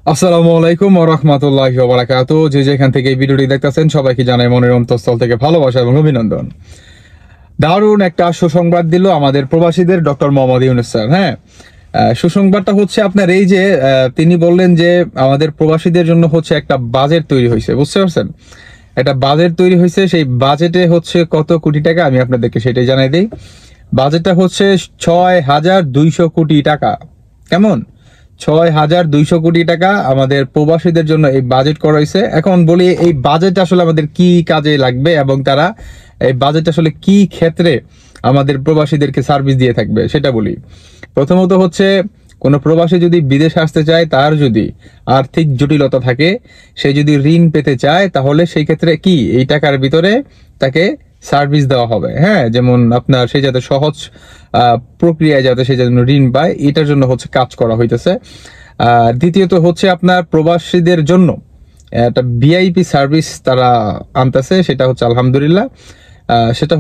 আসসালামু আলাইকুম ওয়া রাহমাতুল্লাহি ওয়া বারাকাতুহু। যে যেখান থেকে এই ভিডিওটি দেখতেছেন সবাইকে জানাই মনের অন্তঃস্থল থেকে ভালোবাসা এবং অভিনন্দন। দারুণ একটা সুসংবাদ দিল আমাদের প্রবাসীদের ডক্টর মোহাম্মদ ইউনূস স্যার। হ্যাঁ, সুসংবাদটা হচ্ছে আপনার এই যে তিনি বললেন যে আমাদের প্রবাসীদের জন্য হচ্ছে একটা বাজেট তৈরি হয়েছে, বুঝতে পারছেন? একটা বাজেট তৈরি হয়েছে, সেই বাজেটে হচ্ছে কত কোটি টাকা আমি আপনাদেরকে সেটাই জানাই দিই। বাজেটটা হচ্ছে ৬,২০০ কোটি টাকা। কেমন? ৬,২০০ কোটি টাকা আমাদের প্রবাসীদের জন্য এই বাজেট করা হয়েছে। এখন বলি এই বাজেট আসলে আমাদের কি কাজে লাগবে এবং তারা এই বাজেট আসলে কি ক্ষেত্রে আমাদের প্রবাসীদেরকে সার্ভিস দিয়ে থাকবে সেটা বলি। প্রথমত হচ্ছে কোনো প্রবাসী যদি বিদেশে আসতে চায়, তার যদি আর্থিক জটিলতা থাকে, সে যদি ঋণ পেতে চায়, তাহলে সেই ক্ষেত্রে কি এই টাকার ভিতরে তাকে সার্ভিস দেওয়া হবে। হ্যাঁ, যেমন আপনার সে যাতে সহজ প্রক্রিয়ায় যাতে সে যেন ঋণ পায়, এটার জন্য হচ্ছে কাজ করা হইতেছে। দ্বিতীয়ত হচ্ছে আপনার প্রবাসীদের জন্য একটা ভিআইপি সার্ভিস তারা আনতেছে, সেটা হচ্ছে আলহামদুলিল্লাহ। সেটা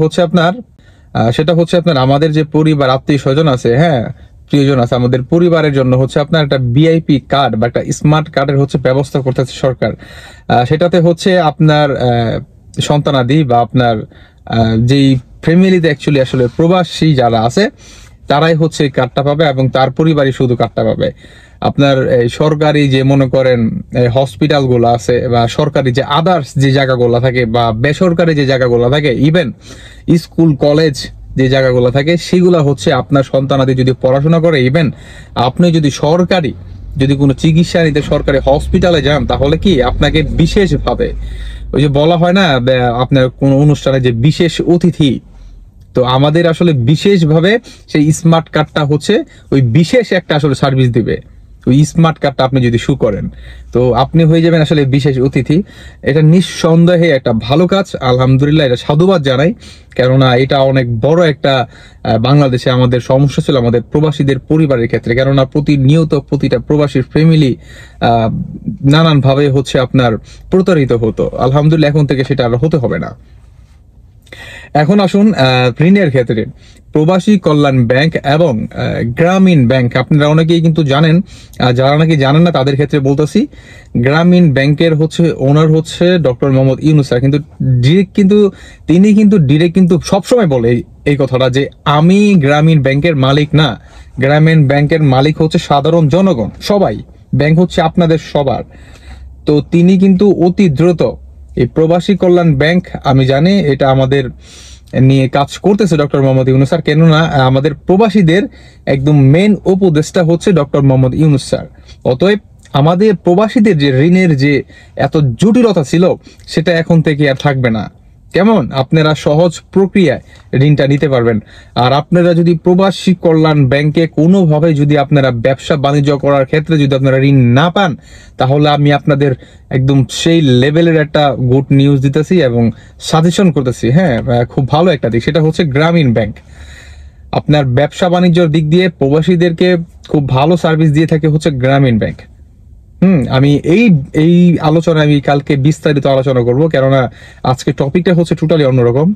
হচ্ছে আপনার আমাদের যে পরিবার আত্মীয় স্বজন আছে, হ্যাঁ, প্রিয়জন আছে, আমাদের পরিবারের জন্য হচ্ছে আপনার একটা ভিআইপি কার্ড বা একটা স্মার্ট কার্ডের হচ্ছে ব্যবস্থা করতেছে সরকার। সেটাতে হচ্ছে আপনার সন্তানাদি বা আপনার যেই ফ্যামিলিতে অ্যাকচুয়ালি আসলে প্রবাসী যারা আছে তারাই হচ্ছে এই কার্ডটা পাবে এবং তার পরিবারই শুধু কার্ডটা পাবে। আপনার এই সরকারি যে মনে করেন হসপিটাল গুলো আছে বা সরকারি যে আদার্স যে জায়গাগুলো থাকে বা বেসরকারি যে জায়গাগুলো থাকে, ইভেন স্কুল কলেজ যে জায়গাগুলো থাকে, সেগুলো হচ্ছে আপনার সন্তানাদি যদি পড়াশোনা করে, ইভেন আপনি যদি সরকারি যদি কোনো চিকিৎসা নিতে সরকারি হসপিটালে যান, তাহলে কি আপনাকে বিশেষভাবে ওই যে বলা হয় না আপনার কোনো অনুষ্ঠানে যে বিশেষ অতিথি, তো আমাদের আসলে বিশেষভাবে সেই স্মার্ট কার্ডটা হচ্ছে ওই বিশেষ একটা আসলে সার্ভিস দিবে। ওই স্মার্ট কার্ডটা আপনি যদি শু করেন, তো আপনি হয়ে যাবেন আসলে বিশেষ অতিথি। এটা নিঃসন্দেহে একটা ভালো কাজ, আলহামদুলিল্লাহ, এটা সাধুবাদ জানাই। কেননা এটা অনেক বড় একটা বাংলাদেশে আমাদের সমস্যা ছিল আমাদের প্রবাসীদের পরিবারের ক্ষেত্রে, কেননা প্রতিনিয়ত প্রতিটা প্রবাসীর ফ্যামিলি নানানভাবে হচ্ছে আপনার প্রতারিত হতো। আলহামদুলিল্লাহ, এখন থেকে সেটা আর হতে হবে না। এখন আসুন ঋণের ক্ষেত্রে প্রবাসী কল্যাণ ব্যাংক এবং গ্রামীণ ব্যাংক, আপনারা অনেকেই কিন্তু জানেন, যারা নাকি জানেন না তাদের ক্ষেত্রে বলতেছি। গ্রামীণ ব্যাংকের হচ্ছে ওনার হচ্ছে ডক্টর মোহাম্মদ ইউনূস স্যার, কিন্তু তিনি কিন্তু ডিরেক্ট কিন্তু সবসময় বলে এই কথাটা যে আমি গ্রামীণ ব্যাংকের মালিক না, গ্রামীণ ব্যাংকের মালিক হচ্ছে সাধারণ জনগণ, সবাই। ব্যাংক হচ্ছে আপনাদের সবার। তো তিনি কিন্তু অতি দ্রুত এই প্রবাসী কল্যাণ ব্যাংক, আমি জানি এটা আমাদের নিয়ে কাজ করতেছে ডক্টর মোহাম্মদ ইউনূস স্যার, কেননা আমাদের প্রবাসীদের একদম মেন উপদেষ্টা হচ্ছে ডক্টর মোহাম্মদ ইউনূস স্যার। অতএব আমাদের প্রবাসীদের যে ঋণের যে এত জটিলতা ছিল, সেটা এখন থেকে আর থাকবে না। কেমন? আপনারা সহজ প্রক্রিয়ায় ঋণটা নিতে পারবেন। আর আপনারা যদি প্রবাসী কল্যাণ ব্যাংকে কোনোভাবে যদি আপনারা ব্যবসা বাণিজ্য করার ক্ষেত্রে যদি আপনারা ঋণ না পান, তাহলে আমি আপনাদের একদম সেই লেভেলের একটা গুড নিউজ দিতেছি এবং সাজেশন করতেছি। হ্যাঁ, খুব ভালো একটা দিক, সেটা হচ্ছে গ্রামীণ ব্যাংক আপনার ব্যবসা বাণিজ্যর দিক দিয়ে প্রবাসীদেরকে খুব ভালো সার্ভিস দিয়ে থাকে হচ্ছে গ্রামীণ ব্যাংক। আমি এই এই আলোচনা আমি কালকে বিস্তারিত আলোচনা করব, কেননা আজকে টপিকটা হচ্ছে টোটালি অন্যরকম।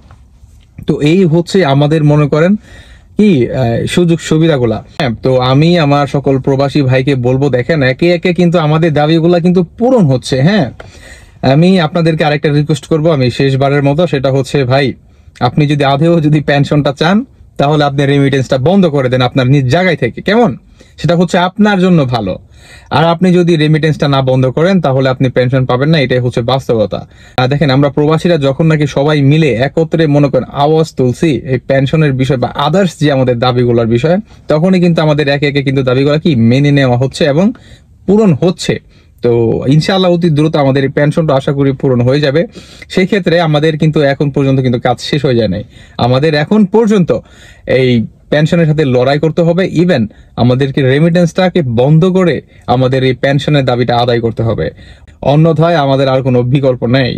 তো এই হচ্ছে আমাদের মনে করেন কি সুযোগ সুবিধাগুলা। হ্যাঁ, তো আমি আমার সকল প্রবাসী ভাইকে বলবো, দেখেন একে একে কিন্তু আমাদের দাবিগুলা কিন্তু পূরণ হচ্ছে। হ্যাঁ, আমি আপনাদেরকে আরেকটা রিকোয়েস্ট করব, আমি শেষবারের মতো, সেটা হচ্ছে ভাই, আপনি যদি আদেও যদি পেনশনটা চান, তাহলে আপনি রেমিটেন্সটা বন্ধ করে দেন আপনার নিজ জায়গায় থেকে। কেমন? সেটা হচ্ছে আপনার জন্য ভালো। আর আপনি যদি রেমিটেন্সটা না বন্ধ করেন, তাহলে আপনি পেনশন পাবেন না, এটাই হচ্ছে বাস্তবতা। দেখেন, আমরা প্রবাসীরা যখন নাকি সবাই মিলে একত্রে মনে করেন আওয়াজ তুলছি এই পেনশনের বিষয় বা আদার্স যে আমাদের দাবিগুলোর বিষয়, তখনই কিন্তু আমাদের একে একে কিন্তু দাবিগুলো কি মেনে নেওয়া হচ্ছে এবং পূরণ হচ্ছে। তো ইনশাআল্লাহ অতি দ্রুত আমাদের এই পেনশনটা আশা করি পূরণ হয়ে যাবে। সেই ক্ষেত্রে আমাদের কিন্তু এখন পর্যন্ত কিন্তু কাজ শেষ হয়ে যায় নাই। আমাদের এখন পর্যন্ত এই পেনশনের সাথে লড়াই করতে হবে। ইভেন আমাদেরকে রেমিটেন্সটাকে বন্ধ করে আমাদের এই পেনশনের দাবিটা আদায় করতে হবে, অন্যথায় আমাদের আর কোনো বিকল্প নেই।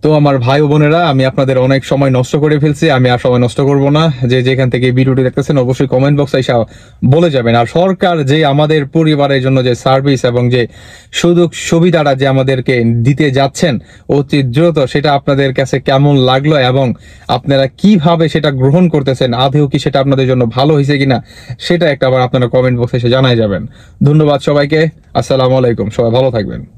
তো আমার ভাই ও বোনেরা, আমি আপনাদের অনেক সময় নষ্ট করে ফেলছি, আমি আর সময় নষ্ট করব না। যে যেখান থেকে ভিডিওটি দেখতেছেন অবশ্যই কমেন্ট বক্সে এসে বলে যাবেন। আর সরকার যে আমাদের পরিবারের জন্য যে সার্ভিস এবং যে সুযোগ সুবিধাটা যে আমাদেরকে দিতে যাচ্ছেন অতি দ্রুত, সেটা আপনাদের কাছে কেমন লাগলো এবং আপনারা কিভাবে সেটা গ্রহণ করতেছেন, আদৌ কি সেটা আপনাদের জন্য ভালো হয়েছে কিনা, সেটা একটা আবার আপনারা কমেন্ট বক্সে এসে জানাই যাবেন। ধন্যবাদ সবাইকে। আসসালামু আলাইকুম, সবাই ভালো থাকবেন।